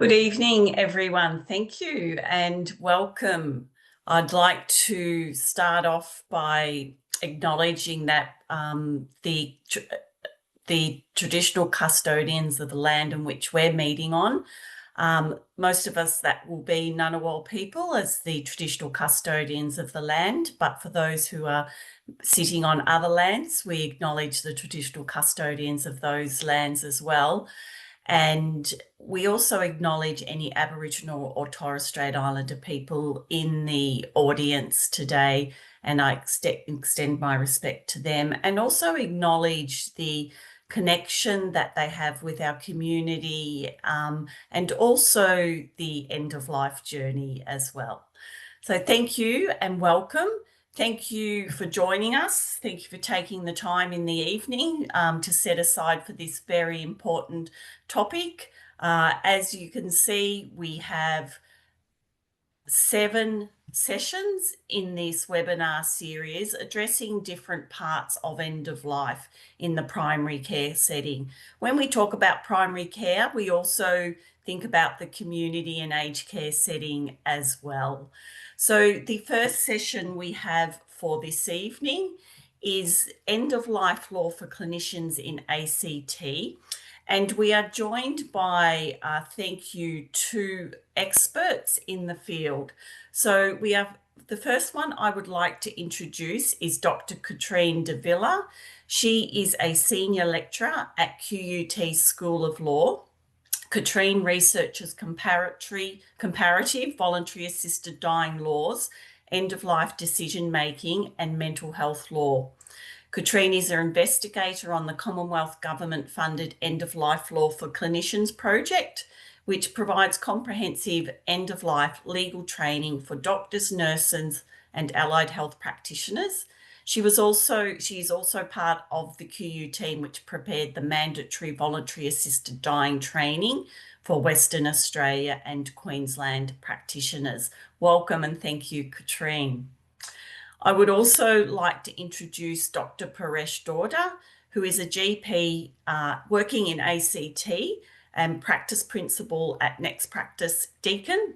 Good evening, everyone. Thank you and welcome. I'd like to start off by acknowledging that the traditional custodians of the land in which we're meeting on, most of us that will be Ngunnawal people as the traditional custodians of the land, but for those who are sitting on other lands, we acknowledge the traditional custodians of those lands as well. And we also acknowledge any Aboriginal or Torres Strait Islander people in the audience today, and I extend my respect to them, and also acknowledge the connection that they have with our community, and also the end-of-life journey as well. So thank you and welcome. Thank you for joining us. Thank you for taking the time in the evening to set aside for this very important topic. As you can see, we have 7 sessions in this webinar series addressing different parts of end of life in the primary care setting. When we talk about primary care, we also think about the community and aged care setting as well. So the first session we have for this evening is End of Life Law for Clinicians in ACT. And we are joined by, thank you, 2 experts in the field. So we have the first one I would like to introduce is Dr. Katrine Del Villar. She is a senior lecturer at QUT School of Law. Katrine researches comparative voluntary assisted dying laws, end-of-life decision-making and mental health law. Katrine is an investigator on the Commonwealth Government-funded End-of-Life Law for Clinicians project, which provides comprehensive end-of-life legal training for doctors, nurses and allied health practitioners. She is also part of the QU team which prepared the mandatory voluntary assisted dying training for Western Australia and Queensland practitioners. Welcome and thank you, Katrine. I would also like to introduce Dr Paresh Dawda, who is a GP working in ACT and practice principal at Practice Deakin,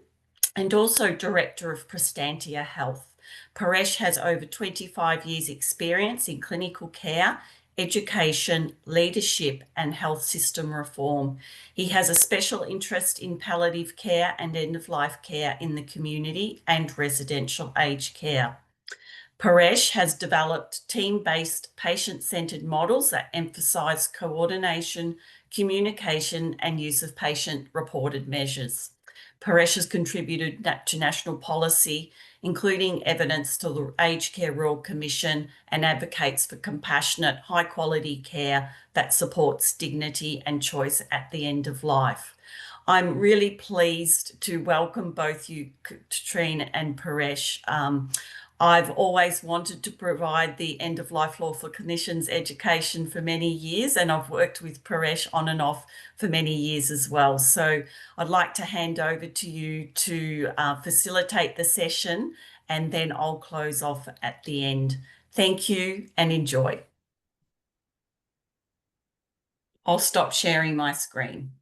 and also Director of Prestantia Health. Paresh has over 25 years experience in clinical care, education, leadership and health system reform. He has a special interest in palliative care and end-of-life care in the community and residential aged care. Paresh has developed team-based patient-centred models that emphasise coordination, communication and use of patient-reported measures. Paresh has contributed to national policy, including evidence to the Aged Care Royal Commission, and advocates for compassionate, high-quality care that supports dignity and choice at the end of life. I'm really pleased to welcome both you, Katrine and Paresh. I've always wanted to provide the end-of-life law for clinicians education for many years, and I've worked with Paresh on and off for many years as well. So I'd like to hand over to you to facilitate the session, and then I'll close off at the end. Thank you and enjoy. I'll stop sharing my screen.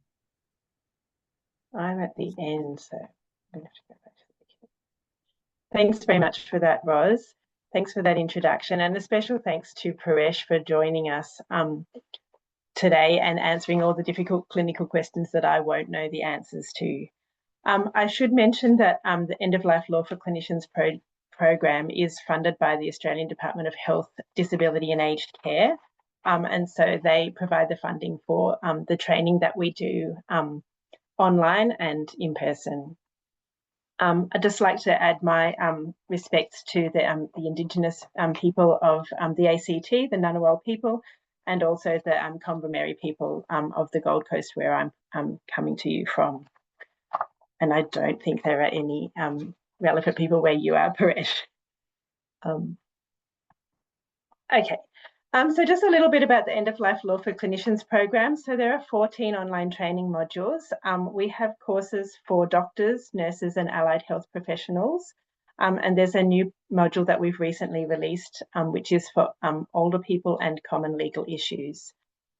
I'm at the end, so I'm going to have to go back to the beginning. Thanks very much for that, Ros. Thanks for that introduction, and a special thanks to Paresh for joining us today and answering all the difficult clinical questions that I won't know the answers to. I should mention that the End-of-Life Law for Clinicians program is funded by the Australian Department of Health, Disability and Aged Care, and so they provide the funding for the training that we do online and in person. I'd just like to add my respects to the Indigenous people of the ACT, the Ngunnawal people, and also the Kombumerri people of the Gold Coast, where I'm coming to you from. And I don't think there are any relevant people where you are, Paresh. Okay. So just a little bit about the End-of-Life Law for Clinicians program. So there are 14 online training modules. We have courses for doctors, nurses and allied health professionals. And there's a new module that we've recently released, which is for older people and common legal issues.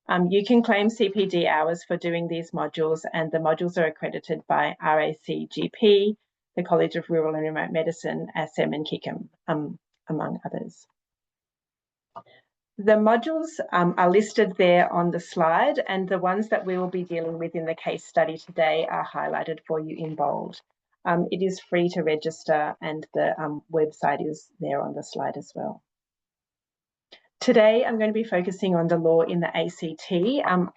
You can claim CPD hours for doing these modules, and the modules are accredited by RACGP, the College of Rural and Remote Medicine, ASEM and KICM, among others. The modules are listed there on the slide, and the ones that we will be dealing with in the case study today are highlighted for you in bold. It is free to register, and the website is there on the slide as well. Today, I'm going to be focusing on the law in the ACT.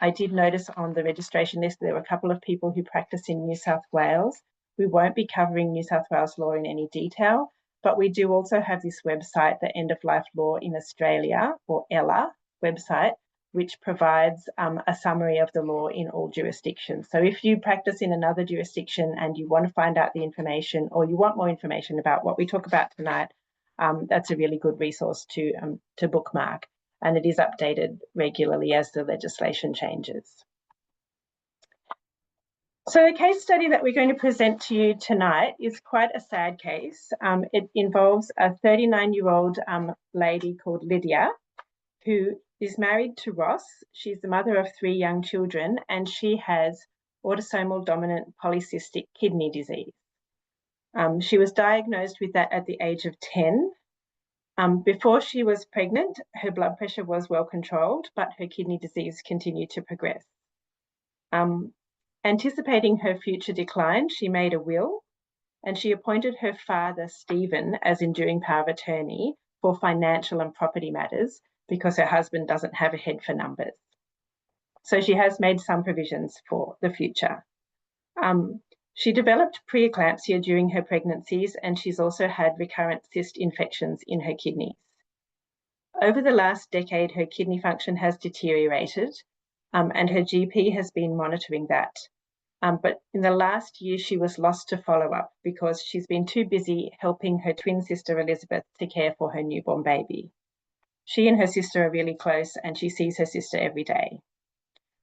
I did notice on the registration list there were a couple of people who practice in New South Wales. We won't be covering New South Wales law in any detail, but we do also have this website, the End of Life Law in Australia, or ELA website, which provides a summary of the law in all jurisdictions. So if you practice in another jurisdiction and you want to find out the information, or you want more information about what we talk about tonight, that's a really good resource to bookmark, and it is updated regularly as the legislation changes. So the case study that we're going to present to you tonight is quite a sad case. It involves a 39-year-old lady called Lydia, who is married to Ross. She's the mother of 3 young children, and she has autosomal dominant polycystic kidney disease. She was diagnosed with that at the age of 10. Before she was pregnant, her blood pressure was well controlled, but her kidney disease continued to progress. Anticipating her future decline, she made a will, and she appointed her father, Stephen, as enduring power of attorney for financial and property matters because her husband doesn't have a head for numbers. So she has made some provisions for the future. She developed preeclampsia during her pregnancies, and she's also had recurrent cyst infections in her kidneys. Over the last decade, her kidney function has deteriorated, and her GP has been monitoring that. But in the last year, she was lost to follow-up because she's been too busy helping her twin sister, Elizabeth, to care for her newborn baby. She and her sister are really close, and she sees her sister every day.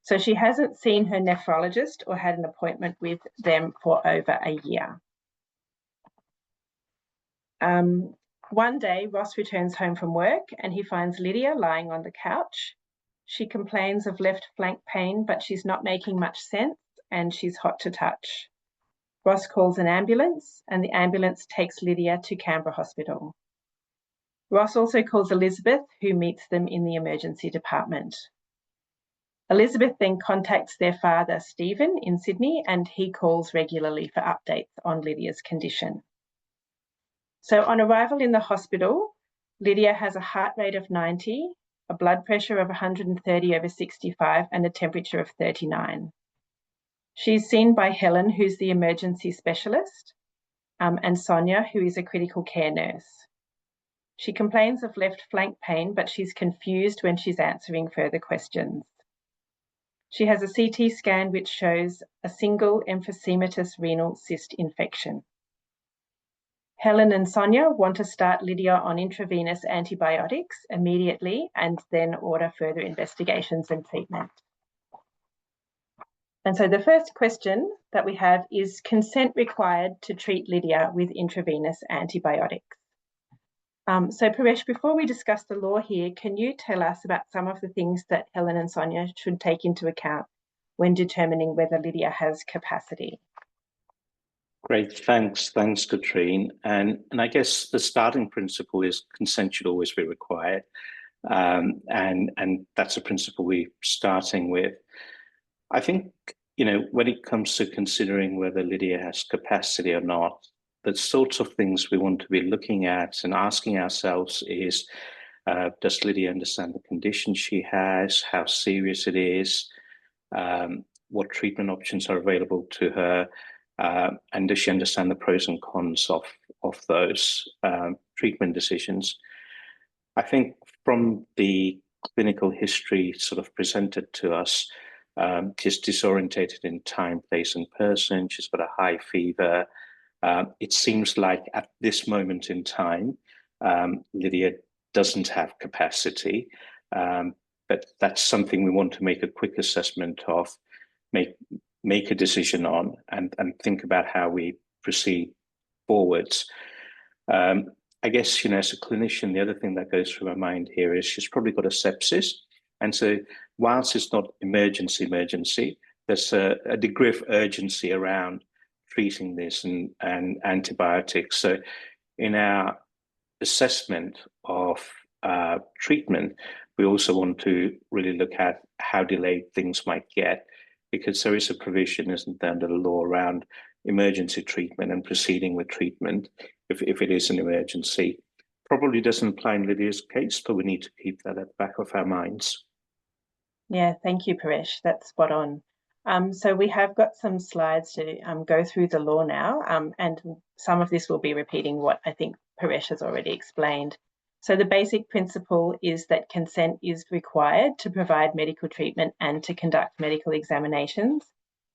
So she hasn't seen her nephrologist or had an appointment with them for over a year. One day, Ross returns home from work and he finds Lydia lying on the couch. She complains of left flank pain, but she's not making much sense and she's hot to touch. Ross calls an ambulance and the ambulance takes Lydia to Canberra Hospital. Ross also calls Elizabeth, who meets them in the emergency department. Elizabeth then contacts their father, Stephen, in Sydney, and he calls regularly for updates on Lydia's condition. So on arrival in the hospital, Lydia has a heart rate of 90, a blood pressure of 130/65, and a temperature of 39. She's seen by Helen, who's the emergency specialist, and Sonia, who is a critical care nurse. She complains of left flank pain, but she's confused when she's answering further questions. She has a CT scan which shows a single emphysematous renal cyst infection. Helen and Sonia want to start Lydia on intravenous antibiotics immediately and then order further investigations and treatment. And so the first question that we have is consent required to treat Lydia with intravenous antibiotics? So Paresh, before we discuss the law here, can you tell us about some of the things that Helen and Sonia should take into account when determining whether Lydia has capacity? Great, thanks, Katrine. And I guess the starting principle is consent should always be required. And that's a principle we're starting with. I think, when it comes to considering whether Lydia has capacity or not, the sorts of things we want to be looking at and asking ourselves is, does Lydia understand the condition she has, how serious it is, what treatment options are available to her, and does she understand the pros and cons of those treatment decisions? I think from the clinical history sort of presented to us, she's disorientated in time, place, and person. She's got a high fever. It seems like at this moment in time, Lydia doesn't have capacity, but that's something we want to make a quick assessment of, make a decision on, and think about how we proceed forwards. I guess, as a clinician, the other thing that goes through my mind here is she's probably got a sepsis. And so whilst it's not emergency, there's a degree of urgency around treating this and antibiotics. So in our assessment of treatment, we also want to really look at how delayed things might get, because there is a provision, isn't there, under the law around emergency treatment and proceeding with treatment if it is an emergency. Probably doesn't apply in Lydia's case, but we need to keep that at the back of our minds. Yeah, thank you, Paresh. That's spot on. So we have got some slides to go through the law now, and some of this will be repeating what I think Paresh has already explained. So the basic principle is that consent is required to provide medical treatment and to conduct medical examinations.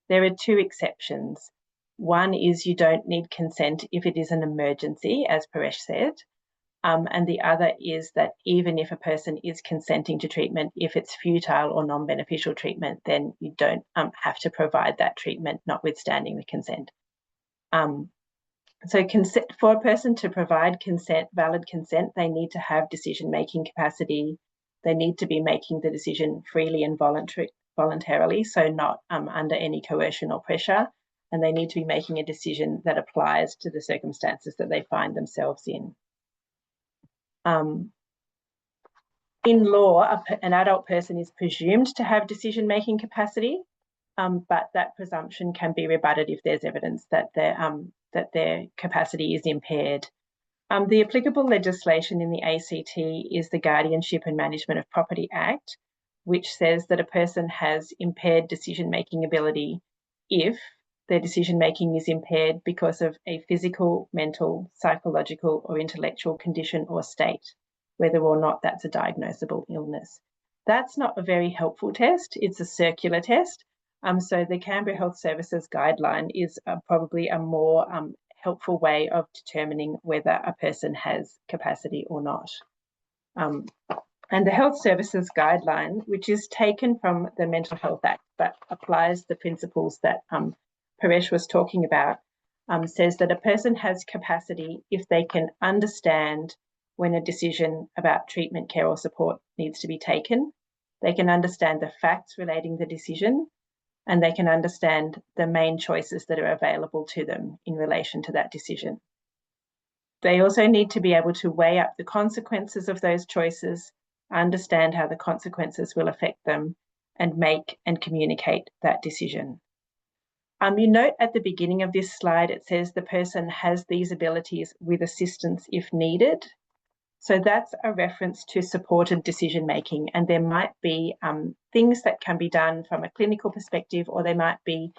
There are two exceptions. One is you don't need consent if it is an emergency, as Paresh said. And the other is that even if a person is consenting to treatment, if it's futile or non-beneficial treatment, then you don't have to provide that treatment, notwithstanding the consent. So for a person to provide consent, valid consent, they need to have decision-making capacity. They need to be making the decision freely and voluntarily, so not under any coercion or pressure. And they need to be making a decision that applies to the circumstances that they find themselves in. In law, an adult person is presumed to have decision-making capacity, but that presumption can be rebutted if there's evidence that their capacity is impaired. The applicable legislation in the ACT is the Guardianship and Management of Property Act, which says that a person has impaired decision-making ability if their decision-making is impaired because of a physical, mental, psychological, or intellectual condition or state, whether or not that's a diagnosable illness. That's not a very helpful test. It's a circular test. So the Canberra Health Services guideline is probably a more helpful way of determining whether a person has capacity or not. And the Health Services guideline, which is taken from the Mental Health Act but applies the principles that Paresh was talking about, says that a person has capacity if they can understand when a decision about treatment, care or support needs to be taken. They can understand the facts relating the decision, and they can understand the main choices that are available to them in relation to that decision. They also need to be able to weigh up the consequences of those choices, understand how the consequences will affect them, and make and communicate that decision. You note at the beginning of this slide, it says the person has these abilities with assistance if needed. So that's a reference to supported decision-making, and there might be things that can be done from a clinical perspective, or there might be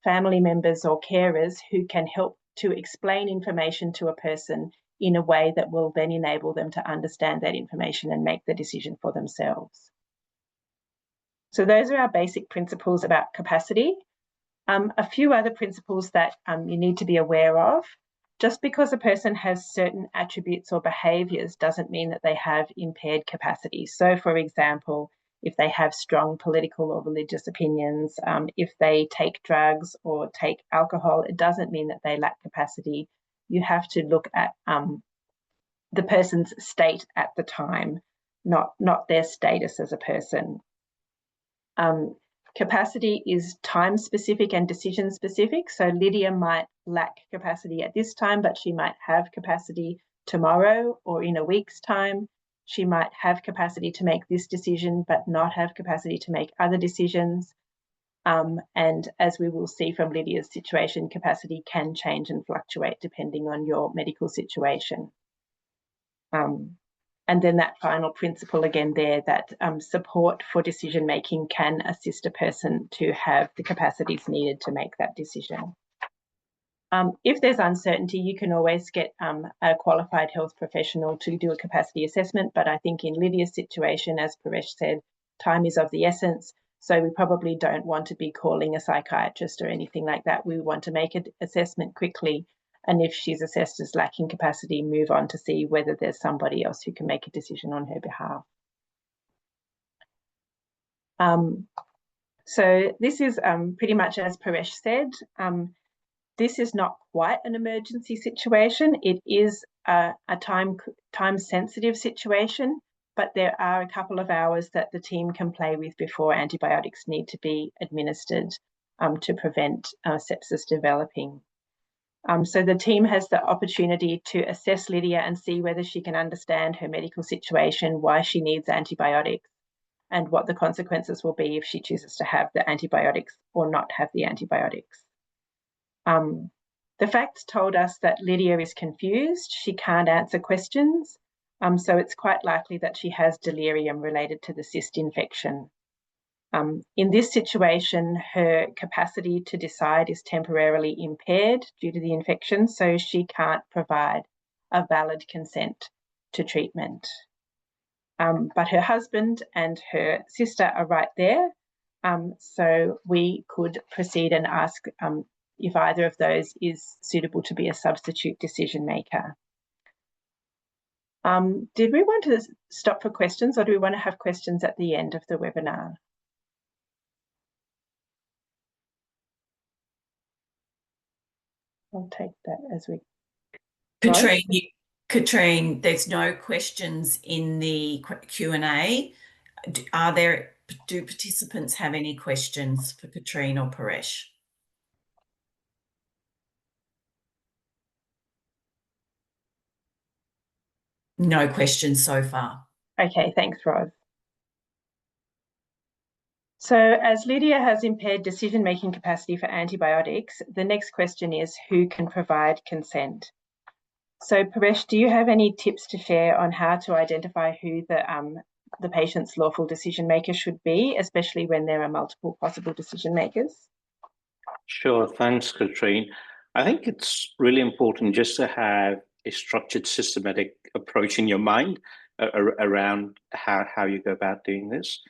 family members or carers who can help to explain information to a person in a way that will then enable them to understand that information and make the decision for themselves. So those are our basic principles about capacity. A few other principles that you need to be aware of. Just because a person has certain attributes or behaviours doesn't mean that they have impaired capacity. So, for example, if they have strong political or religious opinions, if they take drugs or take alcohol, it doesn't mean that they lack capacity. You have to look at the person's state at the time, not their status as a person. Capacity is time-specific and decision-specific. So Lydia might lack capacity at this time, but she might have capacity tomorrow or in a week's time. She might have capacity to make this decision, but not have capacity to make other decisions. And as we will see from Lydia's situation, capacity can change and fluctuate depending on your medical situation. And then that final principle again there, that support for decision-making can assist a person to have the capacities needed to make that decision. If there's uncertainty, you can always get a qualified health professional to do a capacity assessment, but I think in Lydia's situation, as Paresh said, time is of the essence, so we probably don't want to be calling a psychiatrist or anything like that. We want to make an assessment quickly, and if she's assessed as lacking capacity, move on to see whether there's somebody else who can make a decision on her behalf. So this is pretty much as Paresh said. This is not quite an emergency situation. It is a time-sensitive situation. but there are a couple of hours that the team can play with before antibiotics need to be administered to prevent sepsis developing. So the team has the opportunity to assess Lydia and see whether she can understand her medical situation, why she needs antibiotics, and what the consequences will be if she chooses to have the antibiotics or not have the antibiotics. The facts told us that Lydia is confused. She can't answer questions. So it's quite likely that she has delirium related to the cyst infection. In this situation, her capacity to decide is temporarily impaired due to the infection, so she can't provide a valid consent to treatment. But her husband and her sister are right there, so we could proceed and ask if either of those is suitable to be a substitute decision maker. Did we want to stop for questions, or do we want to have questions at the end of the webinar? I'll take that as we Katrine, there's no questions in the Q&A. Do participants have any questions for Katrine or Paresh? No questions so far. Okay, thanks, Roz. So as Lydia has impaired decision-making capacity for antibiotics, the next question is who can provide consent? So Paresh, do you have any tips to share on how to identify who the patient's lawful decision maker should be, especially when there are multiple possible decision makers? Sure, thanks, Katrine. I think it's really important just to have a structured, systematic approach in your mind around how you go about doing this.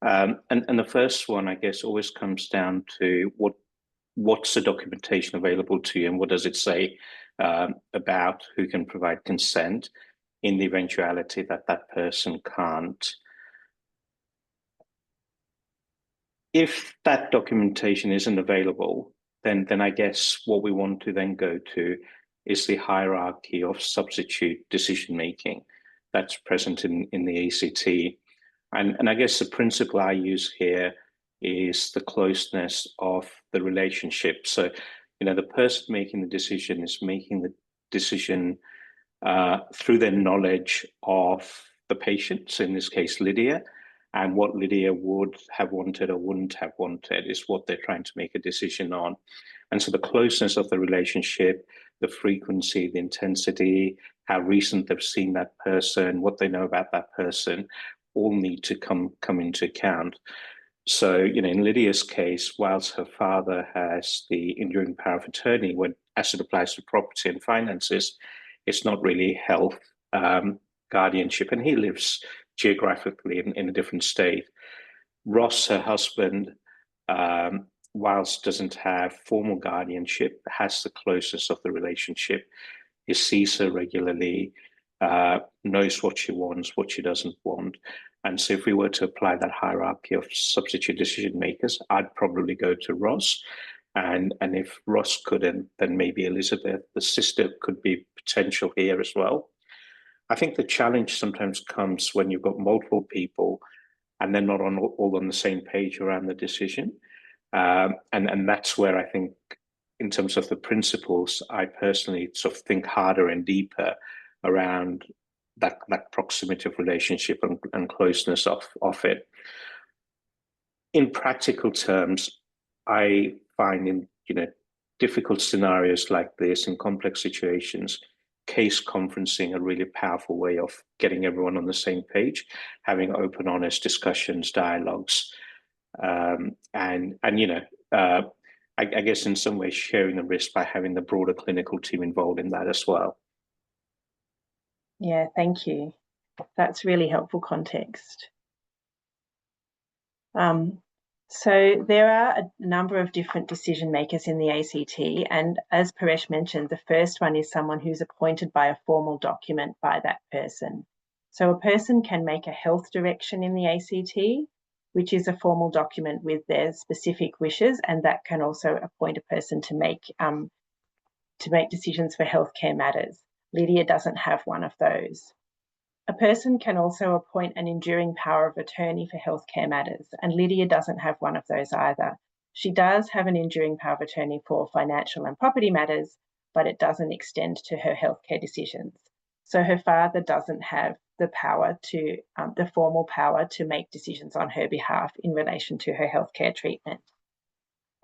And the first one, I guess, always comes down to what's the documentation available to you, and what does it say about who can provide consent in the eventuality that that person can't. If that documentation isn't available, then I guess what we want to then go to is the hierarchy of substitute decision making that's present in the ACT. And I guess the principle I use here is the closeness of the relationship. So, the person making the decision is making the decision through their knowledge of the patient, so in this case, Lydia, and what Lydia would have wanted or wouldn't have wanted is what they're trying to make a decision on. And so the closeness of the relationship, the frequency, the intensity, how recent they've seen that person, what they know about that person, all need to come into account. So, in Lydia's case, whilst her father has the enduring power of attorney, as it applies to property and finances, it's not really health guardianship, and he lives geographically in a different state. Ross, her husband, whilst doesn't have formal guardianship, has the closest of the relationship. He sees her regularly, knows what she wants, what she doesn't want. And so if we were to apply that hierarchy of substitute decision makers, I'd probably go to Ross. And if Ross couldn't, then maybe Elizabeth, the sister, could be potential here as well. I think the challenge sometimes comes when you've got multiple people and they're not all on the same page around the decision. And that's where I think, in terms of the principles, I personally sort of think harder and deeper around that proximity of relationship and closeness of it. In practical terms, I find in difficult scenarios like this, in complex situations, case conferencing a really powerful way of getting everyone on the same page, having open, honest discussions, dialogues, I guess in some ways sharing the risk by having the broader clinical team involved in that as well. Yeah, thank you. That's really helpful context. So there are a number of different decision makers in the ACT, and as Paresh mentioned, the first one is someone who's appointed by a formal document by that person. So a person can make a health direction in the ACT, which is a formal document with their specific wishes, and that can also appoint a person to make decisions for healthcare matters. Lydia doesn't have one of those. A person can also appoint an enduring power of attorney for healthcare matters, and Lydia doesn't have one of those either. She does have an enduring power of attorney for financial and property matters, but it doesn't extend to her healthcare decisions. So her father doesn't have the power to, the formal power to make decisions on her behalf in relation to her healthcare treatment.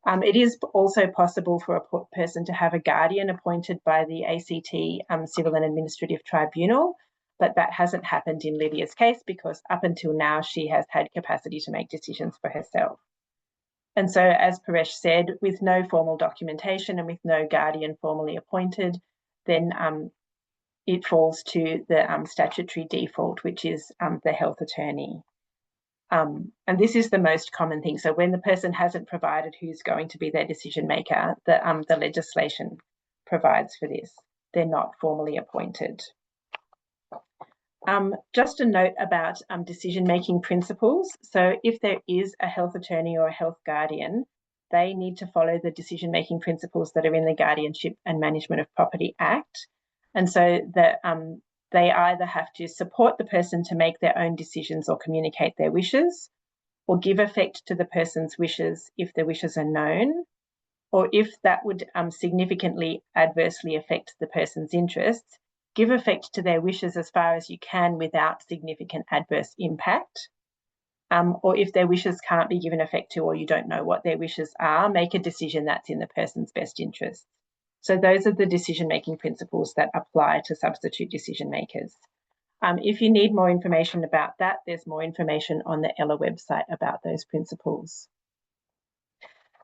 It is also possible for a person to have a guardian appointed by the ACT Civil and Administrative Tribunal, but that hasn't happened in Lydia's case because up until now she has had capacity to make decisions for herself. And so, as Paresh said, with no formal documentation and with no guardian formally appointed, then it falls to the statutory default, which is the health attorney. And this is the most common thing. So when the person hasn't provided who's going to be their decision maker, the legislation provides for this. They're not formally appointed. Just a note about decision-making principles. So if there is a health attorney or a health guardian, they need to follow the decision-making principles that are in the Guardianship and Management of Property Act. And so that they either have to support the person to make their own decisions or communicate their wishes, or give effect to the person's wishes if the wishes are known, or if that would significantly adversely affect the person's interests, give effect to their wishes as far as you can without significant adverse impact. Or if their wishes can't be given effect to, or you don't know what their wishes are, make a decision that's in the person's best interest. So those are the decision-making principles that apply to substitute decision makers. If you need more information about that, there's more information on the Ella website about those principles.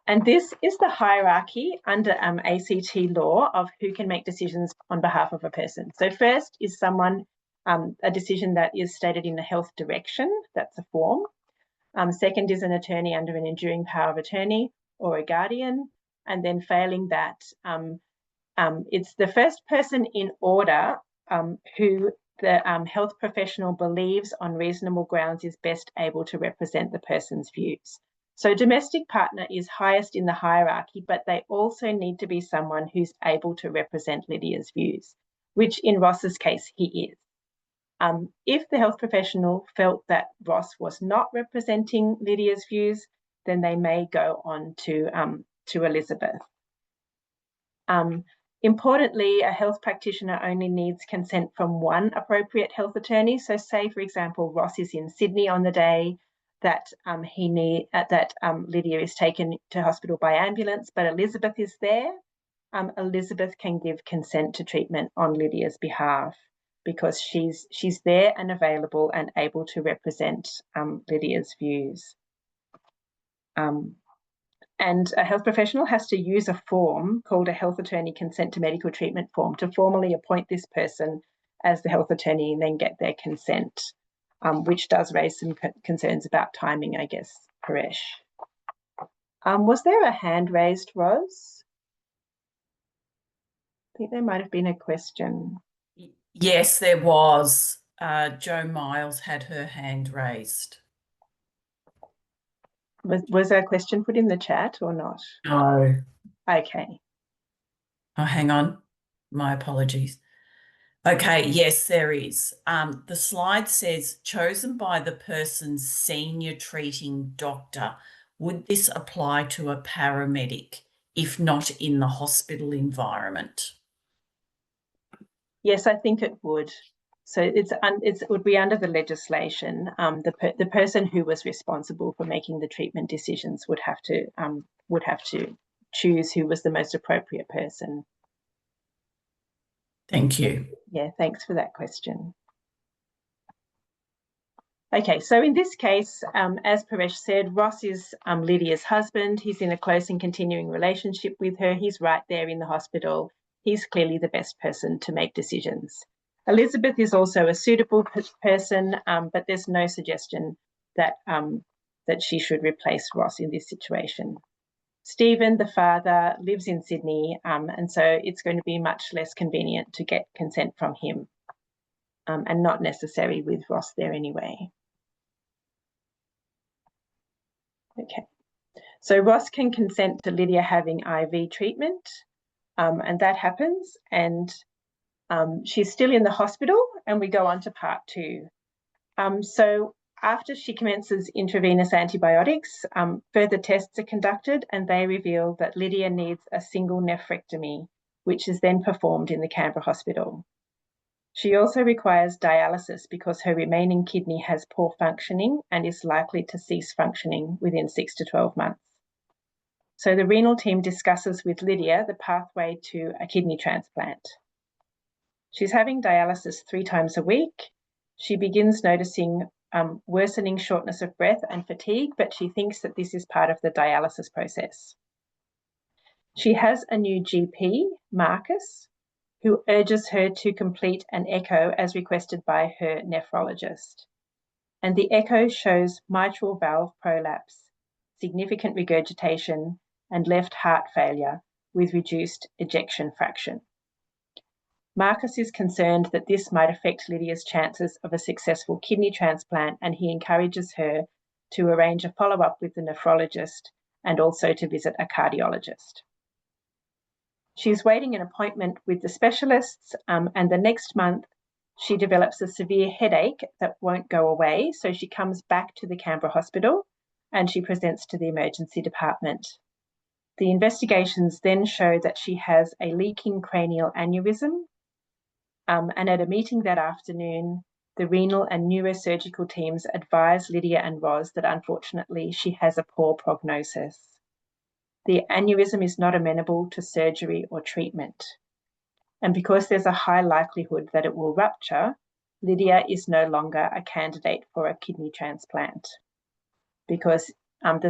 And this is the hierarchy under ACT law of who can make decisions on behalf of a person. So first is someone, a decision that is stated in the health direction, that's a form. Second is an attorney under an enduring power of attorney or a guardian. And then failing that, it's the first person in order who the health professional believes on reasonable grounds is best able to represent the person's views. So domestic partner is highest in the hierarchy, but they also need to be someone who's able to represent Lydia's views, which in Ross's case, he is. If the health professional felt that Ross was not representing Lydia's views, then they may go on to Elizabeth. Importantly, a health practitioner only needs consent from one appropriate health attorney. So say, for example, Ross is in Sydney on the day that Lydia is taken to hospital by ambulance, but Elizabeth is there. Elizabeth can give consent to treatment on Lydia's behalf because she's there and available and able to represent Lydia's views. And a health professional has to use a form called a health attorney consent to medical treatment form to formally appoint this person as the health attorney and then get their consent, which does raise some concerns about timing, I guess, Paresh. Was there a hand raised, Ros? I think there might have been a question. Yes, there was. Jo Miles had her hand raised. Was there a question put in the chat or not? No. Okay. Oh, hang on. My apologies. Okay, yes, there is. The slide says, chosen by the person's senior treating doctor. Would this apply to a paramedic if not in the hospital environment? Yes, I think it would. So it would be under the legislation. The person who was responsible for making the treatment decisions would have to choose who was the most appropriate person. Thank you. Yeah, thanks for that question. Okay, so in this case, as Paresh said, Ross is Lydia's husband. He's in a close and continuing relationship with her. He's right there in the hospital. He's clearly the best person to make decisions. Elizabeth is also a suitable person, but there's no suggestion that she should replace Ross in this situation. Stephen, the father, lives in Sydney, and so it's going to be much less convenient to get consent from him, and not necessary with Ross there anyway. Okay, so Ross can consent to Lydia having IV treatment, and that happens, and She's still in the hospital, and we go on to part 2. So after she commences intravenous antibiotics, further tests are conducted, and they reveal that Lydia needs a single nephrectomy, which is then performed in the Canberra hospital. She also requires dialysis because her remaining kidney has poor functioning and is likely to cease functioning within 6 to 12 months. So the renal team discusses with Lydia the pathway to a kidney transplant. She's having dialysis 3 times a week. She begins noticing worsening shortness of breath and fatigue, but she thinks that this is part of the dialysis process. She has a new GP, Marcus, who urges her to complete an echo as requested by her nephrologist. And the echo shows mitral valve prolapse, significant regurgitation, and left heart failure with reduced ejection fraction. Marcus is concerned that this might affect Lydia's chances of a successful kidney transplant, and he encourages her to arrange a follow-up with the nephrologist and also to visit a cardiologist. She's waiting an appointment with the specialists, and the next month she develops a severe headache that won't go away, so she comes back to the Canberra hospital and she presents to the emergency department. The investigations then show that she has a leaking cranial aneurysm, and at a meeting that afternoon, the renal and neurosurgical teams advise Lydia and Ros that unfortunately she has a poor prognosis. The aneurysm is not amenable to surgery or treatment. And because there's a high likelihood that it will rupture, Lydia is no longer a candidate for a kidney transplant because her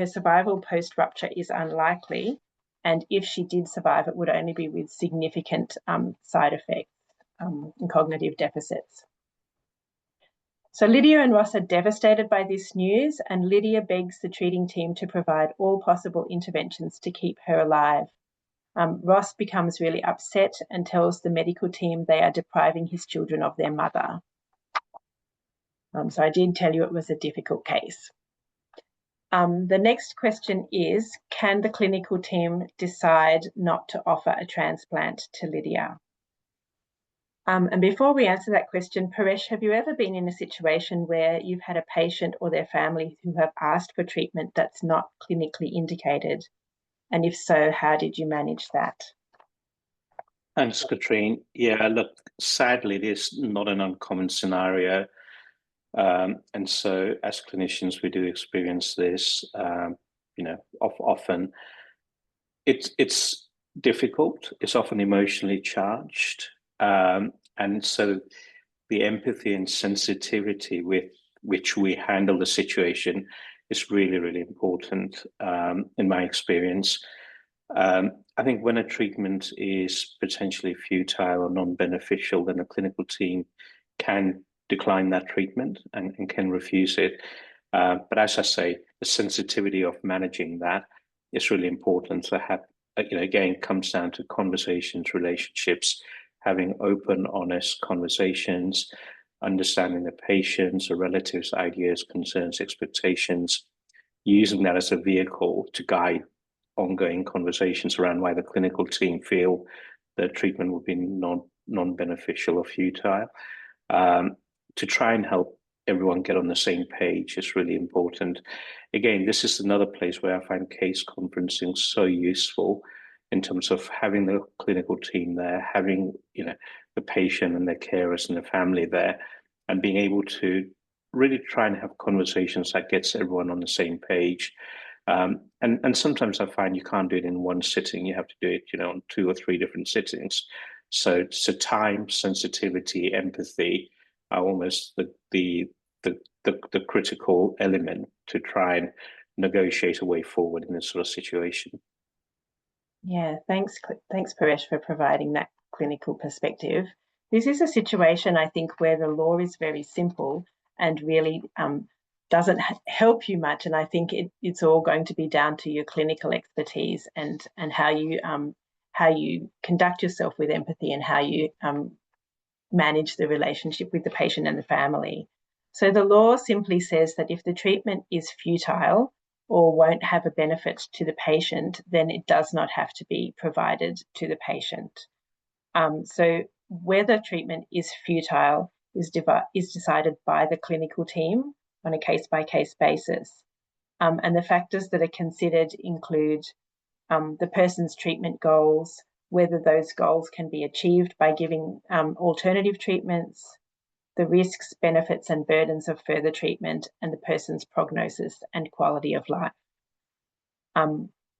survival post-rupture is unlikely, and if she did survive, it would only be with significant side effects and cognitive deficits. So Lydia and Ros are devastated by this news, and Lydia begs the treating team to provide all possible interventions to keep her alive. Ros becomes really upset and tells the medical team they are depriving his children of their mother. So I did tell you it was a difficult case. The next question is, can the clinical team decide not to offer a transplant to Lydia? And before we answer that question, Paresh, have you ever been in a situation where you've had a patient or their family who have asked for treatment that's not clinically indicated? And if so, how did you manage that? Thanks, Katrine. Yeah, look, sadly, it is not an uncommon scenario. And so as clinicians, we do experience this, often. It's difficult. It's often emotionally charged. And so the empathy and sensitivity with which we handle the situation is really, really important in my experience. I think when a treatment is potentially futile or non-beneficial, then a clinical team can decline that treatment and can refuse it. But as I say, the sensitivity of managing that is really important to have, again, comes down to conversations, relationships, having open, honest conversations, understanding the patient's or relatives' ideas, concerns, expectations, using that as a vehicle to guide ongoing conversations around why the clinical team feel that treatment would be non-beneficial or futile. To try and help everyone get on the same page is really important. Again, this is another place where I find case conferencing so useful in terms of having the clinical team there, having the patient and their carers and the family there, and being able to really try and have conversations that gets everyone on the same page. And sometimes I find you can't do it in one sitting. You have to do it, on 2 or 3 different sittings. So time, sensitivity, empathy are almost the critical element to try and negotiate a way forward in this sort of situation. Yeah, thanks Paresh for providing that clinical perspective. This is a situation, I think, where the law is very simple and really doesn't help you much. And I think it's all going to be down to your clinical expertise and how you conduct yourself with empathy and how you manage the relationship with the patient and the family. So the law simply says that if the treatment is futile or won't have a benefit to the patient, then it does not have to be provided to the patient. So whether treatment is futile is decided by the clinical team on a case-by-case basis. And the factors that are considered include the person's treatment goals, whether those goals can be achieved by giving alternative treatments, the risks, benefits, and burdens of further treatment, and the person's prognosis and quality of life.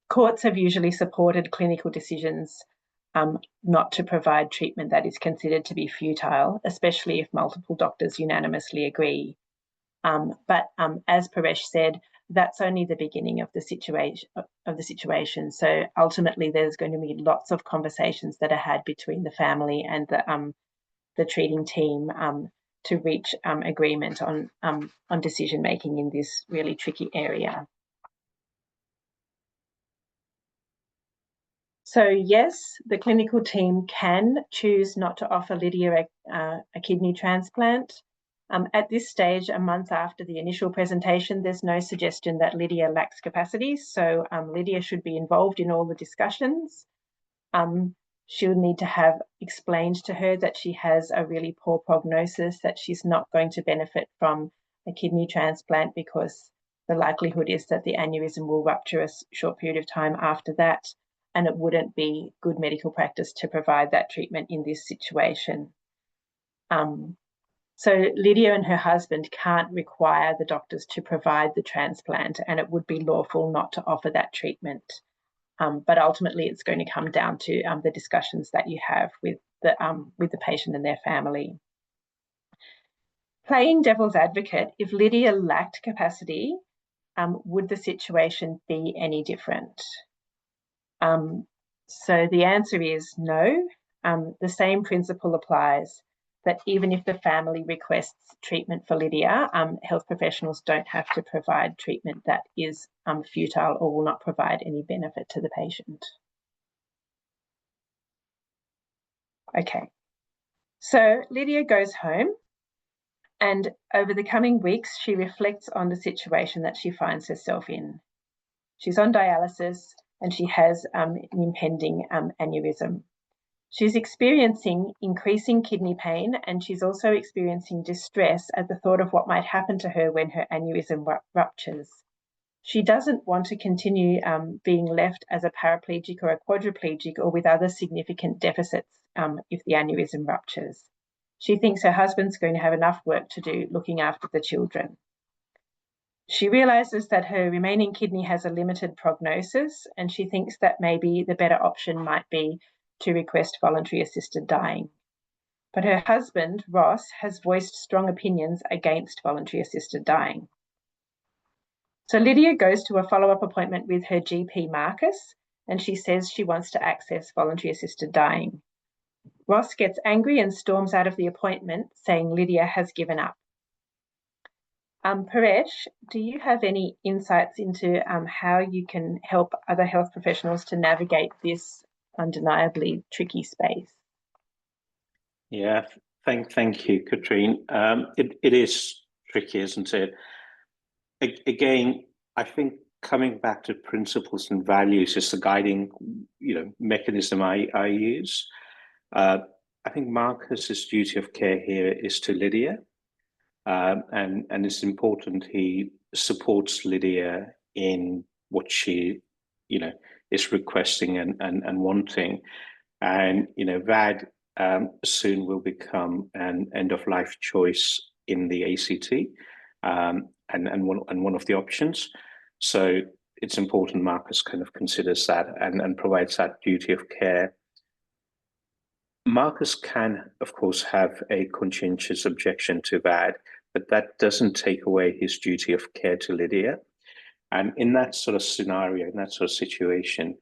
Courts have usually supported clinical decisions not to provide treatment that is considered to be futile, especially if multiple doctors unanimously agree. But as Paresh said, that's only the beginning of the situation. So ultimately, there's going to be lots of conversations that are had between the family and the treating team to reach agreement on decision making in this really tricky area. So yes, the clinical team can choose not to offer Lydia a kidney transplant. At this stage, a month after the initial presentation, there's no suggestion that Lydia lacks capacity, so Lydia should be involved in all the discussions. She'll need to have explained to her that she has a really poor prognosis, that she's not going to benefit from a kidney transplant because the likelihood is that the aneurysm will rupture a short period of time after that, and it wouldn't be good medical practice to provide that treatment in this situation. So Lydia and her husband can't require the doctors to provide the transplant, and it would be lawful not to offer that treatment. But ultimately, it's going to come down to the discussions that you have with the patient and their family. Playing devil's advocate, if Lydia lacked capacity, would the situation be any different? So the answer is no. The same principle applies, that even if the family requests treatment for Lydia, health professionals don't have to provide treatment that is futile or will not provide any benefit to the patient. Okay, so Lydia goes home, and over the coming weeks, she reflects on the situation that she finds herself in. She's on dialysis and she has an impending aneurysm. She's experiencing increasing kidney pain, and she's also experiencing distress at the thought of what might happen to her when her aneurysm ruptures. She doesn't want to continue being left as a paraplegic or a quadriplegic or with other significant deficits if the aneurysm ruptures. She thinks her husband's going to have enough work to do looking after the children. She realises that her remaining kidney has a limited prognosis, and she thinks that maybe the better option might be to request voluntary assisted dying. But her husband, Ross, has voiced strong opinions against voluntary assisted dying. So Lydia goes to a follow-up appointment with her GP, Marcus, and she says she wants to access voluntary assisted dying. Ross gets angry and storms out of the appointment, saying Lydia has given up. Paresh, do you have any insights into how you can help other health professionals to navigate this undeniably tricky space? Yeah, thank you, Katrine. It is tricky, isn't it? Again, I think coming back to principles and values is the guiding, mechanism I use. I think Marcus's duty of care here is to Lydia, and it's important he supports Lydia in what she, is requesting and wanting, and VAD soon will become an end-of-life choice in the ACT, and one of the options. So it's important Marcus kind of considers that and provides that duty of care. Marcus can, of course, have a conscientious objection to VAD, but that doesn't take away his duty of care to Lydia. And in that sort of scenario, in that sort of situation,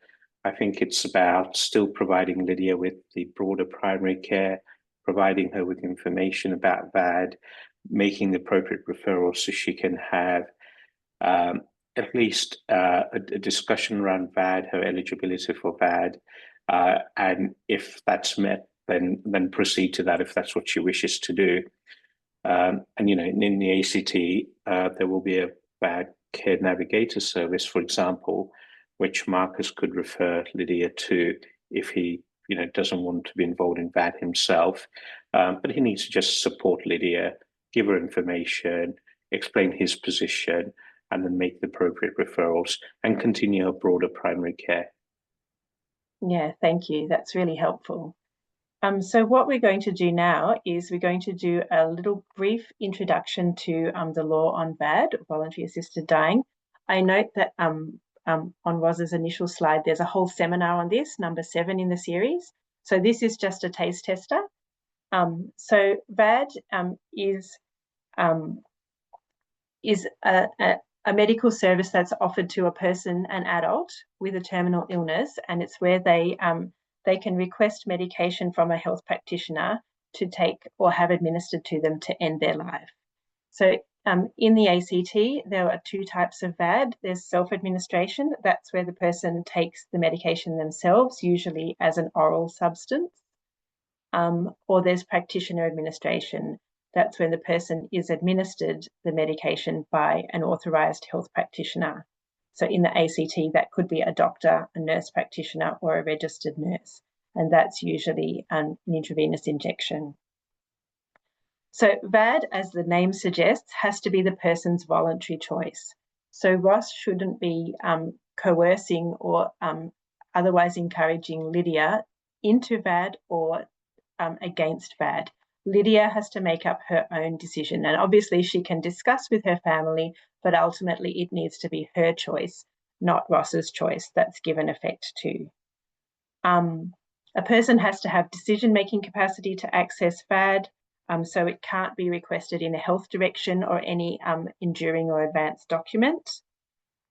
I think it's about still providing Lydia with the broader primary care, providing her with information about VAD, making the appropriate referrals so she can have at least a discussion around VAD, her eligibility for VAD, and if that's met, then proceed to that if that's what she wishes to do. And in the ACT, there will be a VAD care navigator service, for example, which Marcus could refer Lydia to if he doesn't want to be involved in VAD himself, but he needs to just support Lydia, give her information, explain his position, and then make the appropriate referrals and continue her broader primary care. Yeah, thank you. That's really helpful. So what we're going to do now is we're going to do a little brief introduction to the law on VAD, Voluntary Assisted Dying. I note that on Roz's initial slide, there's a whole seminar on this, number 7 in the series. So this is just a taste tester. So VAD is a medical service that's offered to a person, an adult with a terminal illness, and it's where they can request medication from a health practitioner to take or have administered to them to end their life. So in the ACT, there are 2 types of VAD. There's self-administration. That's where the person takes the medication themselves, usually as an oral substance. Or there's practitioner administration. That's when the person is administered the medication by an authorised health practitioner. So in the ACT, that could be a doctor, a nurse practitioner, or a registered nurse. And that's usually an intravenous injection. So VAD, as the name suggests, has to be the person's voluntary choice. So Ross shouldn't be coercing or otherwise encouraging Lydia into VAD or against VAD. Lydia has to make up her own decision. And obviously she can discuss with her family, but ultimately it needs to be her choice, not Ross's choice, that's given effect to. A person has to have decision-making capacity to access VAD, so it can't be requested in a health direction or any enduring or advanced document.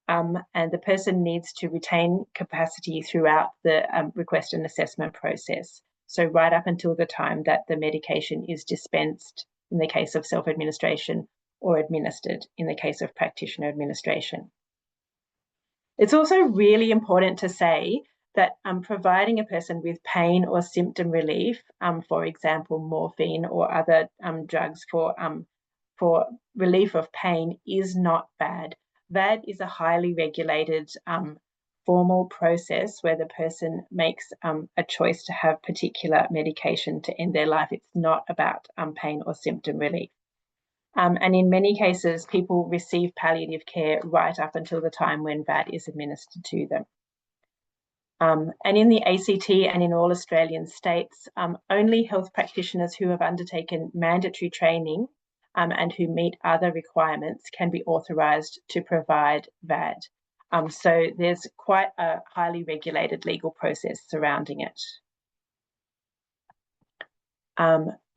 And the person needs to retain capacity throughout the request and assessment process. So right up until the time that the medication is dispensed in the case of self-administration or administered in the case of practitioner administration. It's also really important to say that providing a person with pain or symptom relief, for example, morphine or other drugs for relief of pain, is not VAD. VAD is a highly regulated formal process where the person makes a choice to have particular medication to end their life. It's not about pain or symptom relief. And in many cases, people receive palliative care right up until the time when VAD is administered to them. And in the ACT and in all Australian states, only health practitioners who have undertaken mandatory training and who meet other requirements can be authorised to provide VAD. So there's quite a highly regulated legal process surrounding it.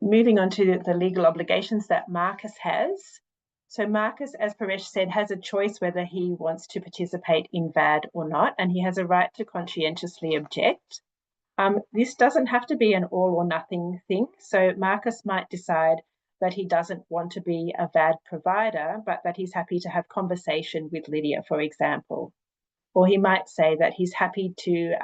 Moving on to the legal obligations that Marcus has. So Marcus, as Paresh said, has a choice whether he wants to participate in VAD or not, and he has a right to conscientiously object. This doesn't have to be an all or nothing thing. So Marcus might decide that he doesn't want to be a VAD provider, but that he's happy to have conversation with Lydia, for example. Or he might say that he's happy to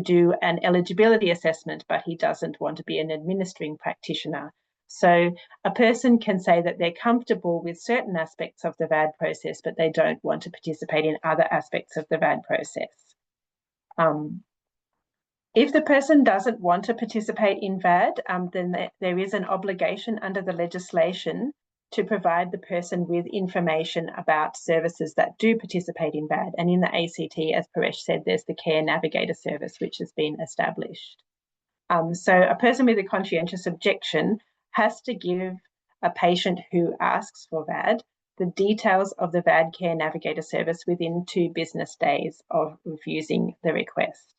do an eligibility assessment, but he doesn't want to be an administering practitioner. So a person can say that they're comfortable with certain aspects of the VAD process, but they don't want to participate in other aspects of the VAD process. If the person doesn't want to participate in VAD, then there is an obligation under the legislation to provide the person with information about services that do participate in VAD. And in the ACT, as Paresh said, there's the Care Navigator service, which has been established. So a person with a conscientious objection has to give a patient who asks for VAD the details of the VAD Care Navigator service within 2 business days of refusing the request.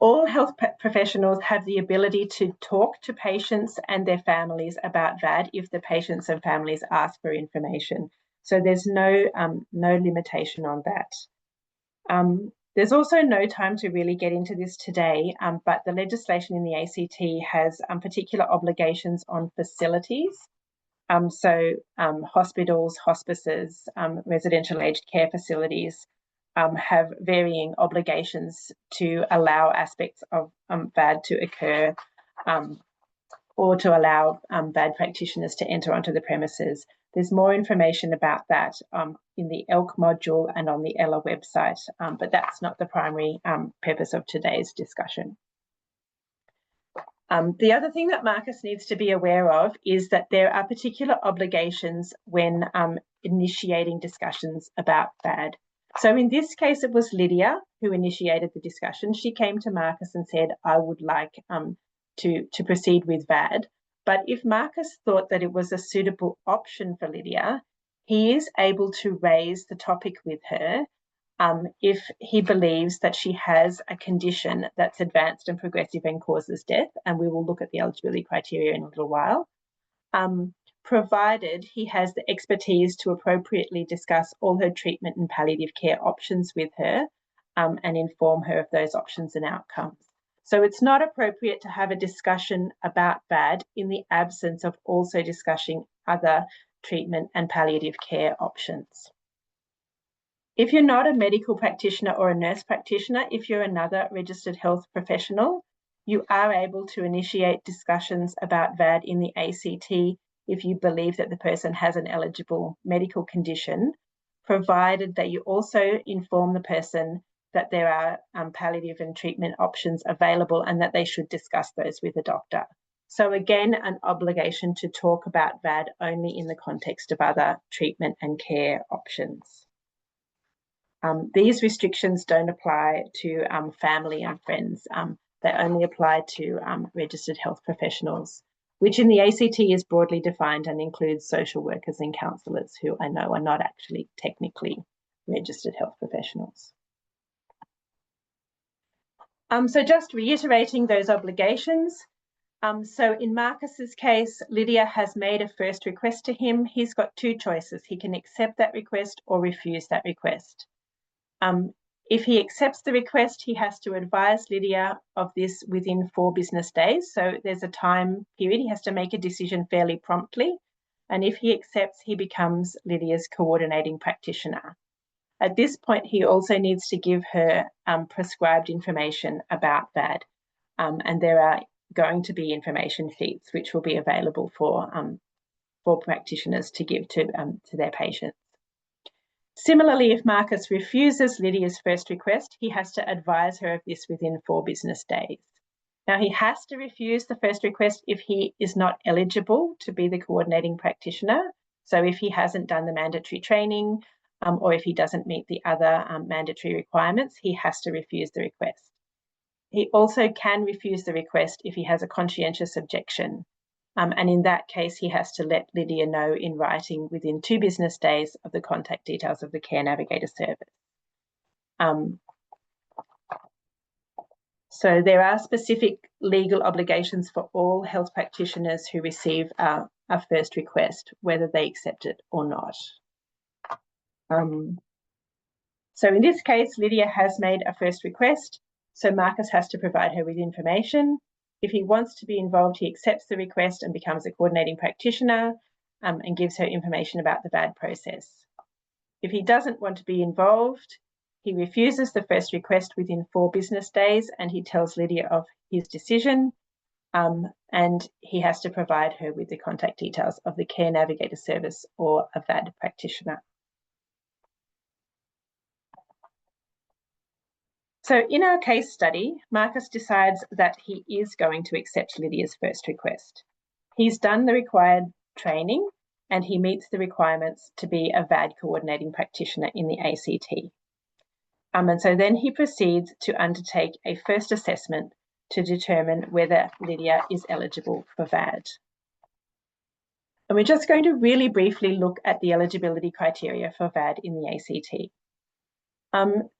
All health professionals have the ability to talk to patients and their families about VAD if the patients and families ask for information. So there's no limitation on that. There's also no time to really get into this today, but the legislation in the ACT has particular obligations on facilities. Hospitals, hospices, residential aged care facilities have varying obligations to allow aspects of VAD to occur or to allow VAD practitioners to enter onto the premises. There's more information about that in the ELK module and on the ELA website, but that's not the primary purpose of today's discussion. The other thing that Marcus needs to be aware of is that there are particular obligations when initiating discussions about VAD. So in this case, it was Lydia who initiated the discussion. She came to Marcus and said, I would like to proceed with VAD. But if Marcus thought that it was a suitable option for Lydia, he is able to raise the topic with her if he believes that she has a condition that's advanced and progressive and causes death, and we will look at the eligibility criteria in a little while, provided he has the expertise to appropriately discuss all her treatment and palliative care options with her and inform her of those options and outcomes. So it's not appropriate to have a discussion about VAD in the absence of also discussing other treatment and palliative care options. If you're not a medical practitioner or a nurse practitioner, if you're another registered health professional, you are able to initiate discussions about VAD in the ACT if you believe that the person has an eligible medical condition, provided that you also inform the person that there are palliative and treatment options available and that they should discuss those with a doctor. So again, an obligation to talk about VAD only in the context of other treatment and care options. These restrictions don't apply to family and friends. They only apply to registered health professionals, which in the ACT is broadly defined and includes social workers and counsellors who I know are not actually technically registered health professionals. So just reiterating those obligations. So in Marcus's case, Lydia has made a first request to him. He's got two choices. He can accept that request or refuse that request. If he accepts the request, he has to advise Lydia of this within 4 business days. So there's a time period. He has to make a decision fairly promptly. And if he accepts, he becomes Lydia's coordinating practitioner. At this point, he also needs to give her prescribed information about VAD. And there are going to be information sheets which will be available for practitioners to give to their patients. Similarly, if Marcus refuses Lydia's first request, he has to advise her of this within 4 business days. Now, he has to refuse the first request if he is not eligible to be the coordinating practitioner. So if he hasn't done the mandatory training or if he doesn't meet the other mandatory requirements, he has to refuse the request. He also can refuse the request if he has a conscientious objection. And in that case, he has to let Lydia know in writing within 2 business days of the contact details of the Care Navigator service. So there are specific legal obligations for all health practitioners who receive a first request, whether they accept it or not. So in this case, Lydia has made a first request, so Marcus has to provide her with information. If he wants to be involved, he accepts the request and becomes a coordinating practitioner and gives her information about the VAD process. If he doesn't want to be involved, he refuses the first request within 4 business days and he tells Lydia of his decision and he has to provide her with the contact details of the Care Navigator service or a VAD practitioner. So in our case study, Marcus decides that he is going to accept Lydia's first request. He's done the required training and he meets the requirements to be a VAD coordinating practitioner in the ACT. And so then he proceeds to undertake a first assessment to determine whether Lydia is eligible for VAD. And we're just going to really briefly look at the eligibility criteria for VAD in the ACT.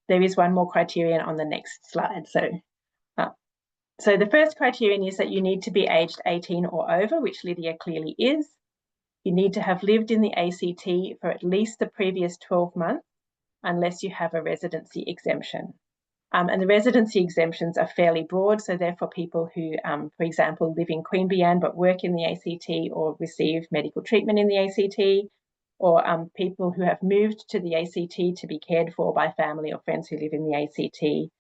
There is one more criterion on the next slide. So the first criterion is that you need to be aged 18 or over, which Lydia clearly is. You need to have lived in the ACT for at least the previous 12 months, unless you have a residency exemption. And the residency exemptions are fairly broad, so they're for people who, for example, live in Queanbeyan but work in the ACT or receive medical treatment in the ACT, or people who have moved to the ACT to be cared for by family or friends who live in the ACT,